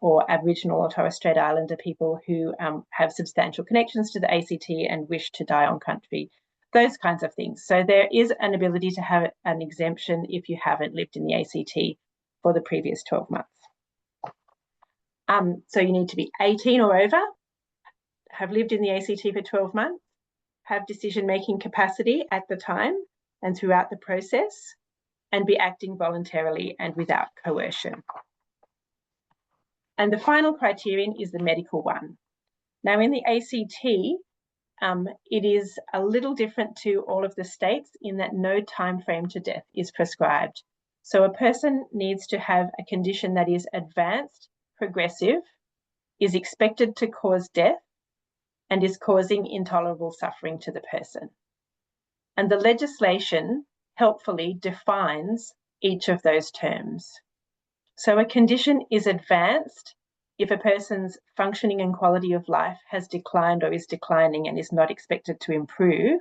or Aboriginal or Torres Strait Islander people who have substantial connections to the ACT and wish to die on country. those kinds of things. So there is an ability to have an exemption if you haven't lived in the ACT for the previous 12 months. So you need to be 18 or over, have lived in the ACT for 12 months, have decision-making capacity at the time and throughout the process, and be acting voluntarily and without coercion. And the final criterion is the medical one. Now, in the ACT, it is a little different to all of the states in that no time frame to death is prescribed. So a person needs to have a condition that is advanced, progressive, is expected to cause death, and is causing intolerable suffering to the person. And the legislation helpfully defines each of those terms. So a condition is advanced if a person's functioning and quality of life has declined or is declining and is not expected to improve,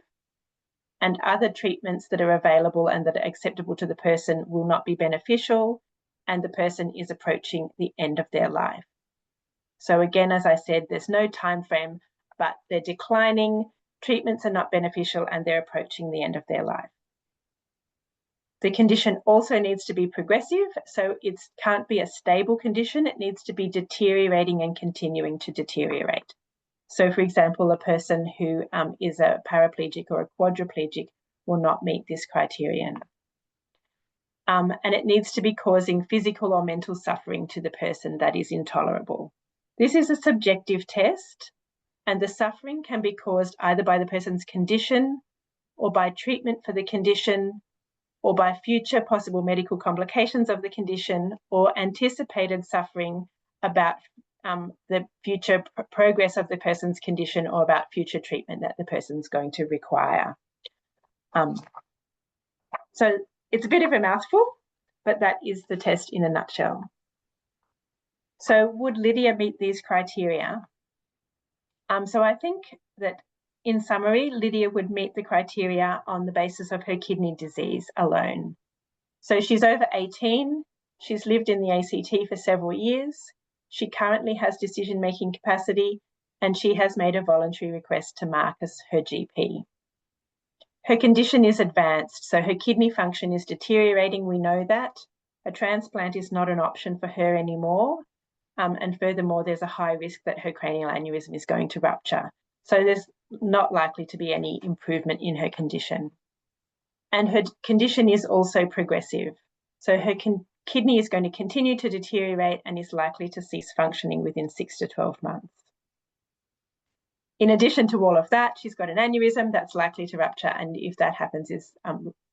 and other treatments that are available and that are acceptable to the person will not be beneficial, and the person is approaching the end of their life. So again, as I said, there's no time frame, but they're declining, treatments are not beneficial, and they're approaching the end of their life. The condition also needs to be progressive, so it can't be a stable condition. It needs to be deteriorating and continuing to deteriorate. So, for example, a person who is a paraplegic or a quadriplegic will not meet this criterion. And it needs to be causing physical or mental suffering to the person that is intolerable. This is a subjective test, and the suffering can be caused either by the person's condition or by treatment for the condition, or by future possible medical complications of the condition, or anticipated suffering about the future progress of the person's condition, or about future treatment that the person's going to require. So it's a bit of a mouthful, but that is the test in a nutshell. So would Lydia meet these criteria? So I think that in summary, Lydia would meet the criteria on the basis of her kidney disease alone. So she's over 18, she's lived in the ACT for several years, she currently has decision-making capacity, and she has made a voluntary request to Marcus, her GP. Her condition is advanced, so her kidney function is deteriorating, we know that. A transplant is not an option for her anymore, and furthermore, there's a high risk that her cranial aneurysm is going to rupture. So there's not likely to be any improvement in her condition. And her condition is also progressive. So her kidney is going to continue to deteriorate and is likely to cease functioning within 6 to 12 months. In addition to all of that, she's got an aneurysm that's likely to rupture, and if that happens,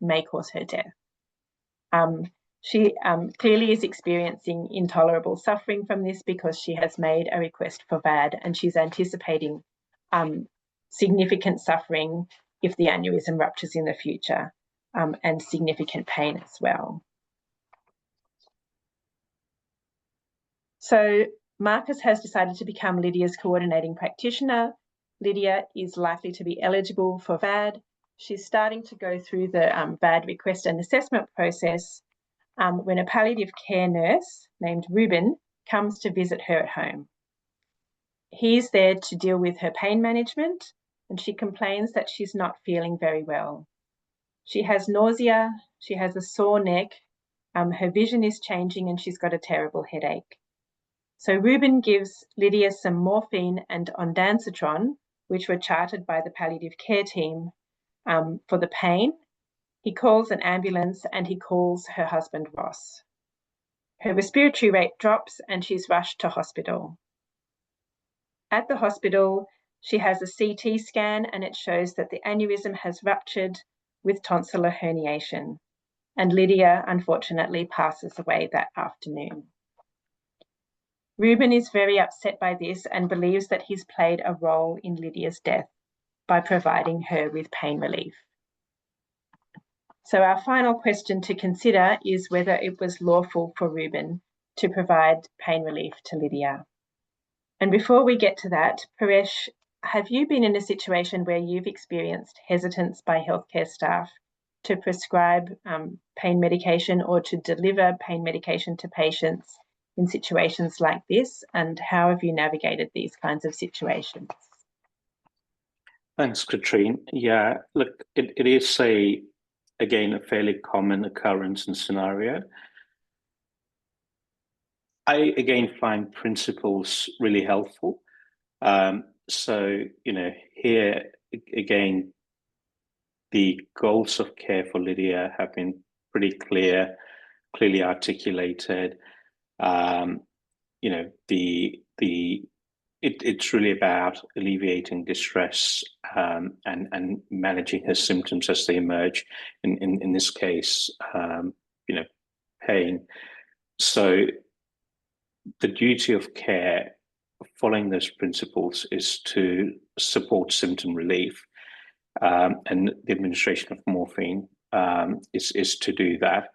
may cause her death. She clearly is experiencing intolerable suffering from this because she has made a request for VAD, and she's anticipating significant suffering if the aneurysm ruptures in the future, and significant pain as well. So Marcus has decided to become Lydia's coordinating practitioner. Lydia is likely to be eligible for VAD. She's starting to go through the VAD request and assessment process when a palliative care nurse named Ruben comes to visit her at home. He's there to deal with her pain management, and she complains that she's not feeling very well. She has nausea, she has a sore neck, her vision is changing, and she's got a terrible headache. So Ruben gives Lydia some morphine and ondansetron, which were charted by the palliative care team for the pain. He calls an ambulance and he calls her husband, Ross. Her respiratory rate drops and she's rushed to hospital. At the hospital, she has a CT scan and it shows that the aneurysm has ruptured with tonsillar herniation. And Lydia, unfortunately, passes away that afternoon. Ruben is very upset by this and believes that he's played a role in Lydia's death by providing her with pain relief. So our final question to consider is whether it was lawful for Ruben to provide pain relief to Lydia. And before we get to that, Paresh, have you been in a situation where you've experienced hesitance by healthcare staff to prescribe pain medication or to deliver pain medication to patients in situations like this? And how have you navigated these kinds of situations? Thanks, Katrine. Yeah, look, it is again, a fairly common occurrence and scenario. I, again, find principles really helpful. So, here, again, the goals of care for Lydia have been pretty clearly articulated. It's really about alleviating distress and managing her symptoms as they emerge. In this case, pain. So the duty of care following those principles is to support symptom relief, and the administration of morphine is to do that.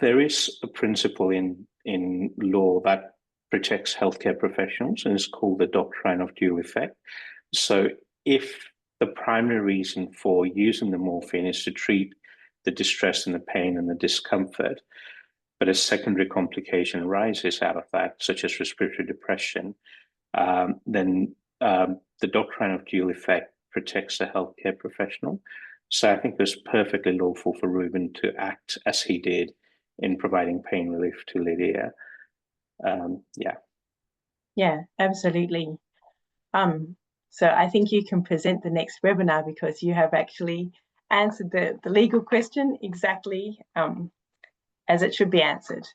There is a principle in law that protects healthcare professionals, and it's called the doctrine of dual effect. So if the primary reason for using the morphine is to treat the distress and the pain and the discomfort, but a secondary complication arises out of that, such as respiratory depression, then the doctrine of dual effect protects the healthcare professional. So I think it was perfectly lawful for Ruben to act as he did in providing pain relief to Lydia. Yeah, absolutely. So I think you can present the next webinar because you have actually answered the legal question exactly as it should be answered.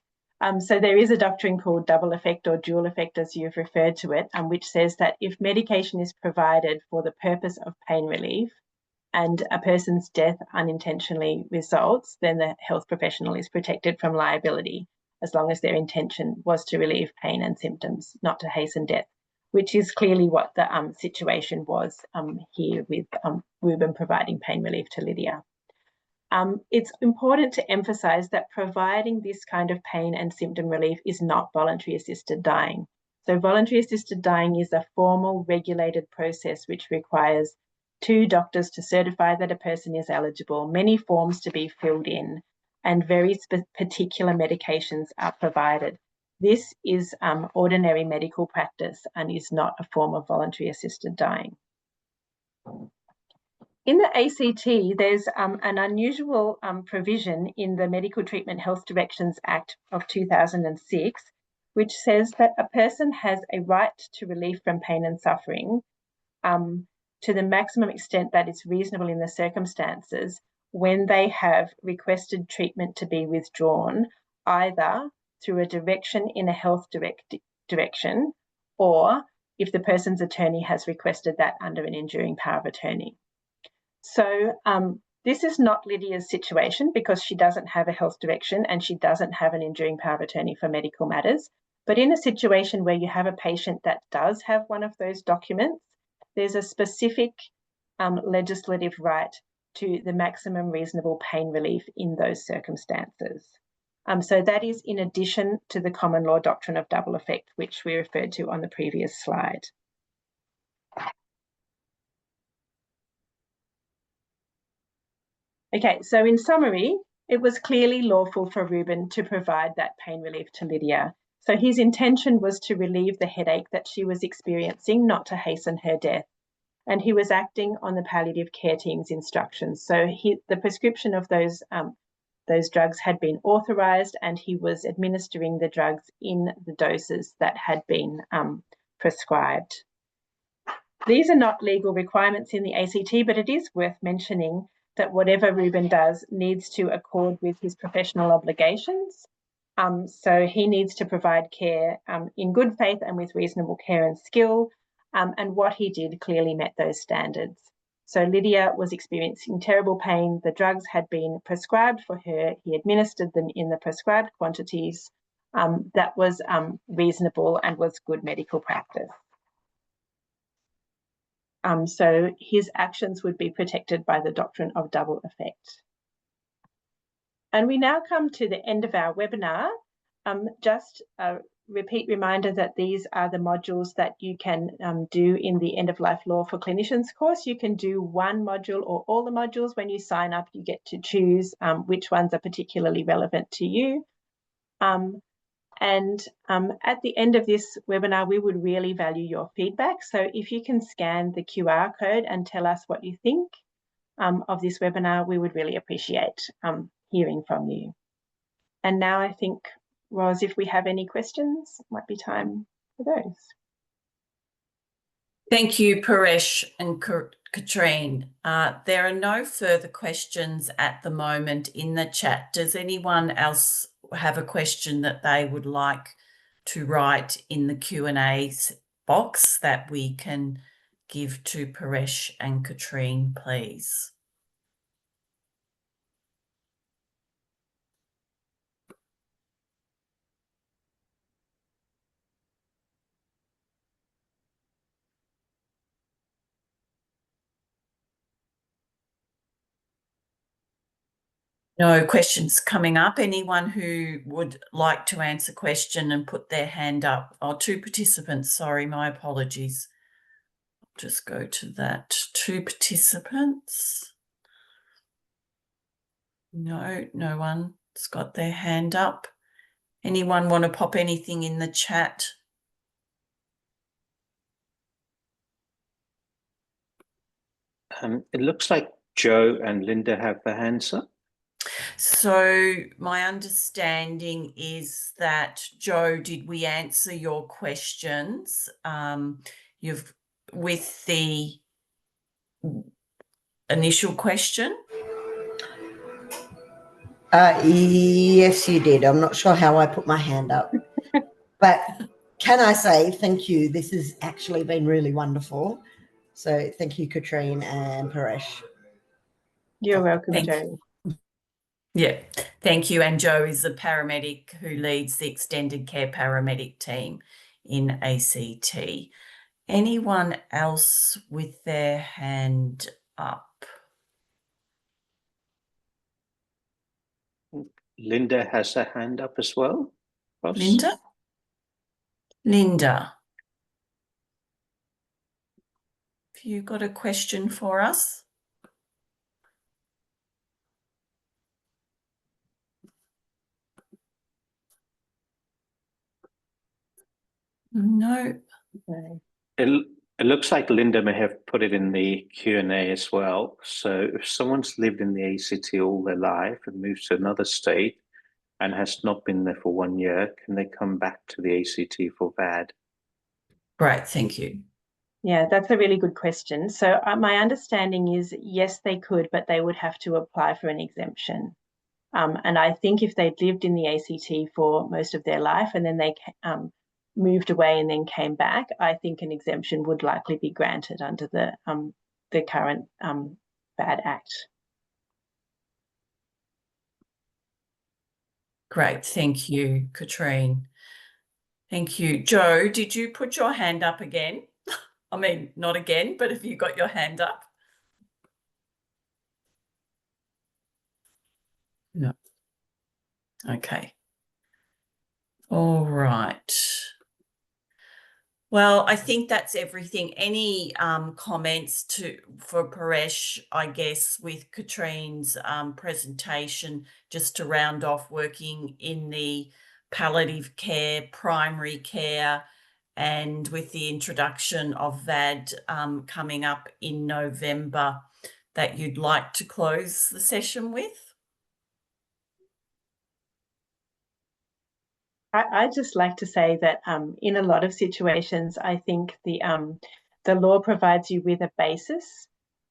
So there is a doctrine called double effect or dual effect, as you've referred to it, which says that if medication is provided for the purpose of pain relief and a person's death unintentionally results, then the health professional is protected from liability as long as their intention was to relieve pain and symptoms, not to hasten death, which is clearly what the situation was here with Ruben providing pain relief to Lydia. It's important to emphasise that providing this kind of pain and symptom relief is not voluntary assisted dying. So voluntary assisted dying is a formal regulated process which requires 2 doctors to certify that a person is eligible, many forms to be filled in, and very particular medications are provided. This is ordinary medical practice and is not a form of voluntary assisted dying. In the ACT, there's an unusual provision in the Medical Treatment Health Directions Act of 2006, which says that a person has a right to relief from pain and suffering to the maximum extent that is reasonable in the circumstances when they have requested treatment to be withdrawn, either through a direction in a health direction or if the person's attorney has requested that under an enduring power of attorney. So this is not Lydia's situation because she doesn't have a health direction and she doesn't have an enduring power of attorney for medical matters. But in a situation where you have a patient that does have one of those documents, there's a specific legislative right to the maximum reasonable pain relief in those circumstances. So that is in addition to the common law doctrine of double effect, which we referred to on the previous slide. Okay, so in summary, it was clearly lawful for Ruben to provide that pain relief to Lydia. So his intention was to relieve the headache that she was experiencing, not to hasten her death. And he was acting on the palliative care team's instructions. So the prescription of those drugs had been authorised and he was administering the drugs in the doses that had been prescribed. These are not legal requirements in the ACT, but it is worth mentioning that whatever Ruben does needs to accord with his professional obligations. So he needs to provide care in good faith and with reasonable care and skill, and what he did clearly met those standards. So Lydia was experiencing terrible pain. The drugs had been prescribed for her. He administered them in the prescribed quantities. That was reasonable and was good medical practice. So his actions would be protected by the doctrine of double effect. And we now come to the end of our webinar. Just a repeat reminder that these are the modules that you can do in the End of Life Law for Clinicians course. You can do one module or all the modules. When you sign up, you get to choose which ones are particularly relevant to you. And at the end of this webinar, we would really value your feedback. So if you can scan the QR code and tell us what you think of this webinar, we would really appreciate hearing from you. And now I think, Roz, if we have any questions, it might be time for those. Thank you, Paresh and Katrine. There are no further questions at the moment in the chat. Does anyone else have a question that they would like to write in the Q&A box that we can give to Paresh and Katrine, please? No questions coming up. Anyone who would like to answer question and put their hand up? Oh, 2 participants. Sorry, my apologies. I'll just go to that. 2 participants. No, no one's got their hand up. Anyone want to pop anything in the chat? It looks like Joe and Linda have their hands up. So my understanding is that, Joe, did we answer your questions? You've with the initial question? Yes, you did. I'm not sure how I put my hand up, but can I say thank you? This has actually been really wonderful. So thank you, Katrine and Paresh. You're welcome, Joe. Yeah, thank you. And Joe is the paramedic who leads the extended care paramedic team in ACT. Anyone else with their hand up? Linda has her hand up as well. Ross? Linda? Linda, have you got a question for us? No. It looks like Linda may have put it in the Q&A as well. So if someone's lived in the ACT all their life and moved to another state and has not been there for 1 year, can they come back to the ACT for VAD? Great, thank you. Yeah, that's a really good question. So my understanding is, yes, they could, but they would have to apply for an exemption. And I think if they'd lived in the ACT for most of their life and then they moved away and then came back, I think an exemption would likely be granted under the current VAD Act. Great, thank you, Katrine. Thank you. Joe, did you put your hand up again? I mean, not again, but have you got your hand up? No. Okay. All right. Well, I think that's everything. Any comments for Paresh, I guess, with Katrine's presentation, just to round off working in the palliative care, primary care, and with the introduction of VAD coming up in November, that you'd like to close the session with? I'd just like to say that in a lot of situations, I think the law provides you with a basis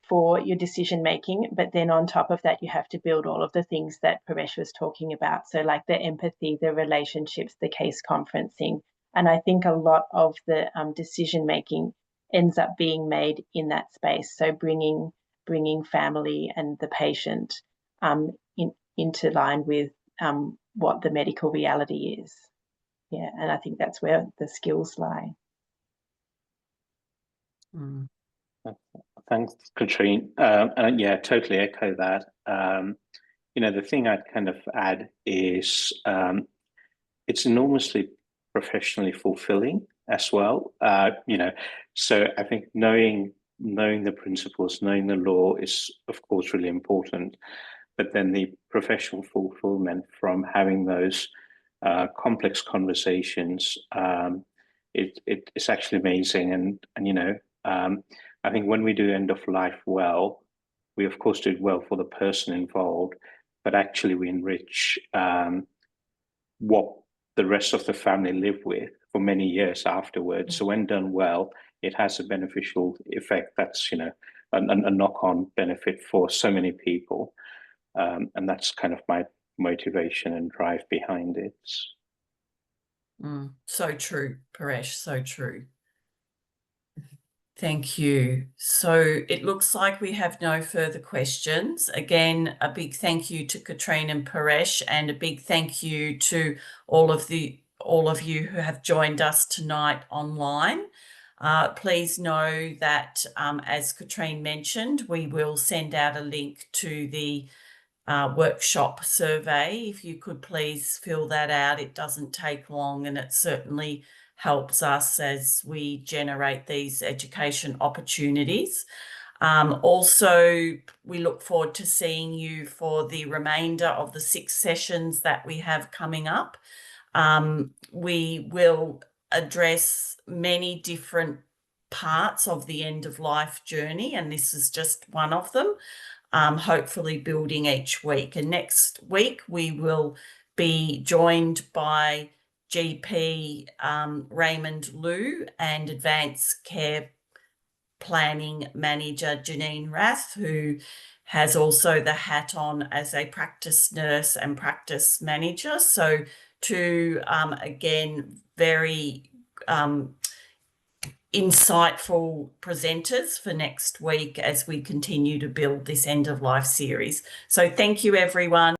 for your decision making, but then on top of that, you have to build all of the things that Paresh was talking about. So like the empathy, the relationships, the case conferencing. And I think a lot of the decision making ends up being made in that space. So bringing family and the patient into line with what the medical reality is. Yeah, and I think that's where the skills lie. Thanks, Katrine. And yeah, totally echo that. The thing I'd kind of add is it's enormously professionally fulfilling as well. So I think knowing the principles, knowing the law is of course really important, but then the professional fulfillment from having those complex conversations. It's actually amazing, and you know, I think when we do end of life well, we of course do it well for the person involved, but actually we enrich what the rest of the family live with for many years afterwards. So when done well, it has a beneficial effect that's, you know, a knock-on benefit for so many people. And that's kind of my motivation and drive behind it. So true, Paresh, so true. Thank you. So it looks like we have no further questions. Again, a big thank you to Katrine and Paresh, and a big thank you to all of you who have joined us tonight online. Please know that, as Katrine mentioned, we will send out a link to the workshop survey. If you could please fill that out, it doesn't take long, and it certainly helps us as we generate these education opportunities. Also, we look forward to seeing you for the remainder of the 6 sessions that we have coming up. We will address many different parts of the end of life journey, and this is just one of them. Hopefully building each week. And next week we will be joined by GP Raymond Liu and Advanced Care Planning Manager Janine Rath, who has also the hat on as a practice nurse and practice manager. So two, again, very insightful presenters for next week as we continue to build this end of life series. So thank you, everyone.